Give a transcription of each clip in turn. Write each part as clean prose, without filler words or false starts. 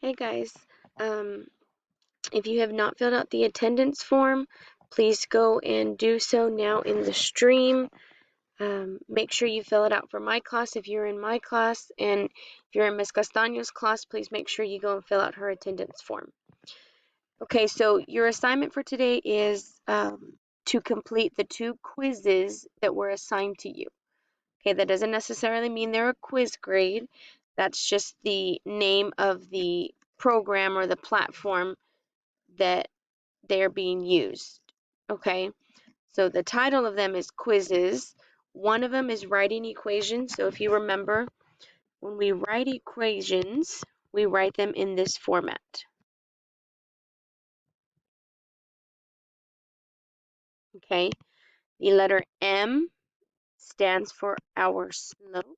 Hey guys, if you have not filled out the attendance form, please go and do so now in the stream. Make sure you fill it out for my class if you're in my class, and if you're in Ms. Castaño's class, please make sure you go and fill out her attendance form. Okay, so your assignment for today is to complete the 2 quizzes that were assigned to you. Okay, that doesn't necessarily mean they're a quiz grade. That's just the name of the program or the platform that they're being used. Okay, so the title of them is quizzes. One of them is writing equations. So if you remember, when we write equations, we write them in this format. Okay, the letter M stands for our slope,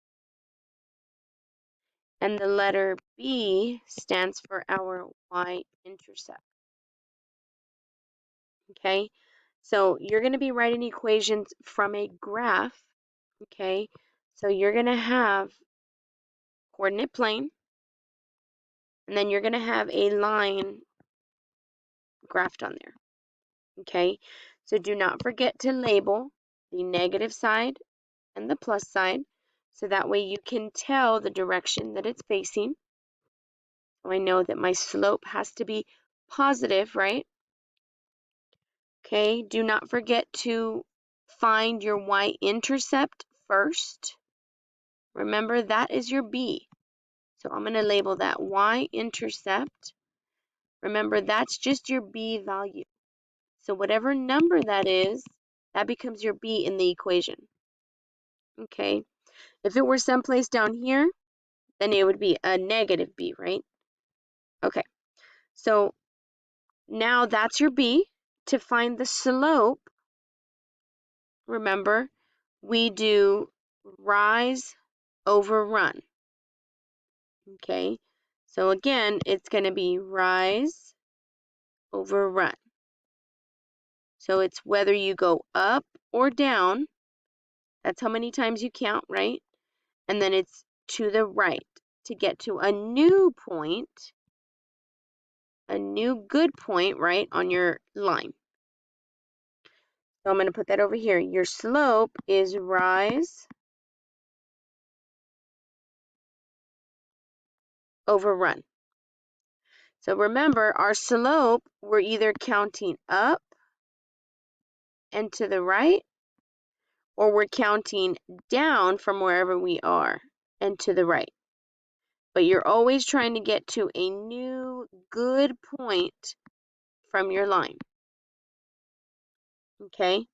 and the letter B stands for our y-intercept. Okay, so you're going to be writing equations from a graph. Okay, so you're going to have coordinate plane, and then you're going to have a line graphed on there. Okay, so do not forget to label the negative side and the plus side, so that way you can tell the direction that it's facing. So I know that my slope has to be positive, right? Okay, do not forget to find your y-intercept first. Remember, that is your B. So I'm going to label that y-intercept. Remember, that's just your B value. So whatever number that is, that becomes your B in the equation. Okay, if it were someplace down here, then it would be a negative B, right? Okay, so now that's your B. To find the slope, remember, we do rise over run. Okay, so again, it's going to be rise over run. So it's whether you go up or down. That's how many times you count, right? And then it's to the right to get to a new point, a new good point, right, on your line. So I'm going to put that over here. Your slope is rise over run. So remember, our slope, we're either counting up and to the right, or we're counting down from wherever we are and to the right. But you're always trying to get to a new good point from your line. Okay?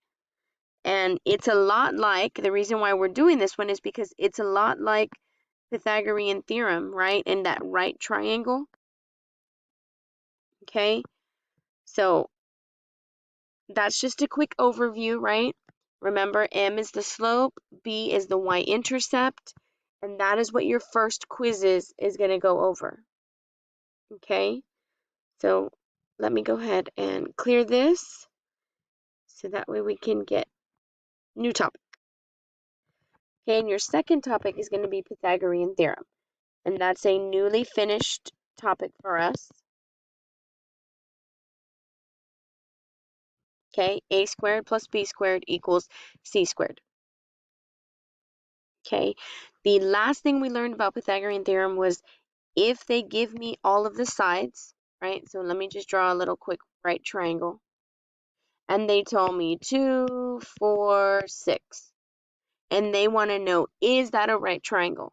And it's a lot like, the reason why we're doing this one is because it's a lot like Pythagorean theorem, right? In that right triangle. Okay? So that's just a quick overview, right? Remember, M is the slope, B is the y-intercept, and that is what your first quiz is going to go over. Okay? So let me go ahead and clear this so that way we can get new topic. Okay, and your second topic is going to be Pythagorean theorem, and that's a newly finished topic for us. Okay, a squared plus b squared equals c squared. Okay, the last thing we learned about Pythagorean theorem was if they give me all of the sides, right? So let me just draw a little quick right triangle. And they told me 2, 4, 6. And they want to know, is that a right triangle?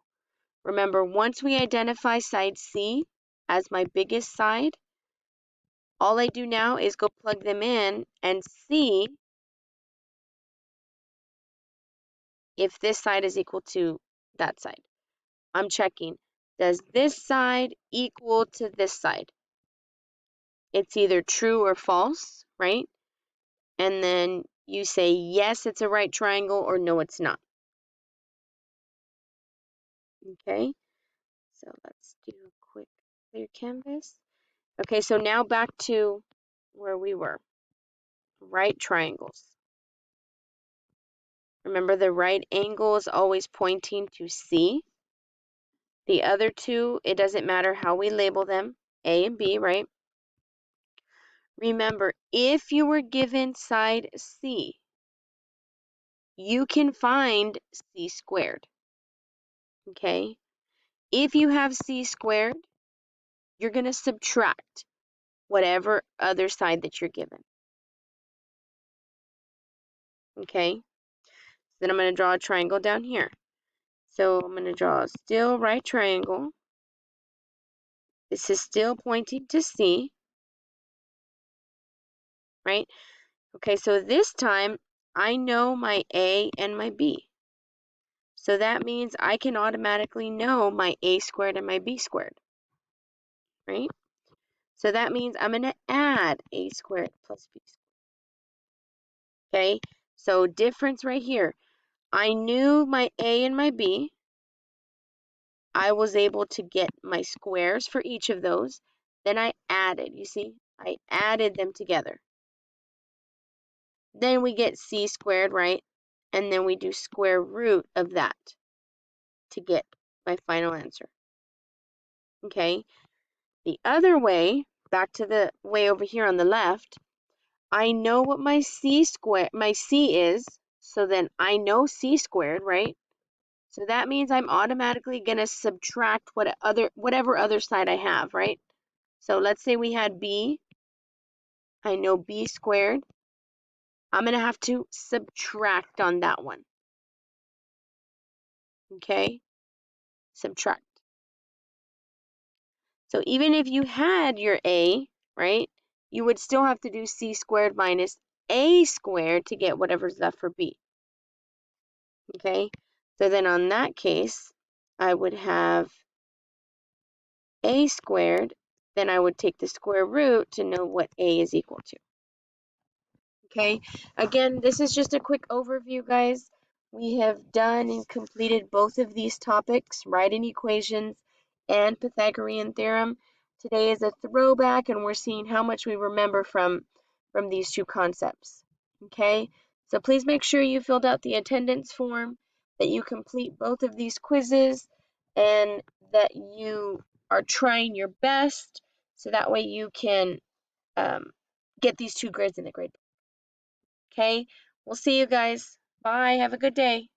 Remember, once we identify side C as my biggest side, all I do now is go plug them in and see if this side is equal to that side. I'm checking, does this side equal to this side? It's either true or false, right? And then you say, yes, it's a right triangle, or no, it's not. Okay, so let's do a quick clear canvas. Okay, so now back to where we were, right triangles. Remember, the right angle is always pointing to C. The other two, it doesn't matter how we label them. A and B, right? Remember, if you were given side C, you can find C squared, okay? If you have C squared, you're going to subtract whatever other side that you're given, okay? Then I'm going to draw a triangle down here. So I'm going to draw a still right triangle. This is still pointing to C, right? Okay, so this time I know my A and my B. So that means I can automatically know my A squared and my B squared, right? So that means I'm going to add A squared plus B squared. Okay, so difference right here. I knew my A and my B. I was able to get my squares for each of those. Then I added, you see, I added them together. Then we get C squared, right? And then we do square root of that to get my final answer. Okay, the other way, back to the way over here on the left, I know what my C is, so then I know C squared, right? So that means I'm automatically going to subtract whatever other side I have, right? So let's say we had B. I know B squared. I'm going to have to subtract on that one. Okay? Subtract. So even if you had your A, right, you would still have to do C squared minus A squared to get whatever's left for B. Okay? So then on that case, I would have A squared, then I would take the square root to know what A is equal to. Okay, again, this is just a quick overview, guys. We have done and completed both of these topics, writing equations and Pythagorean theorem. Today is a throwback, and we're seeing how much we remember from these two concepts. Okay, so please make sure you filled out the attendance form, that you complete both of these quizzes, and that you are trying your best, so that way you can get these 2 grades in the grade book. Okay, we'll see you guys. Bye. Have a good day.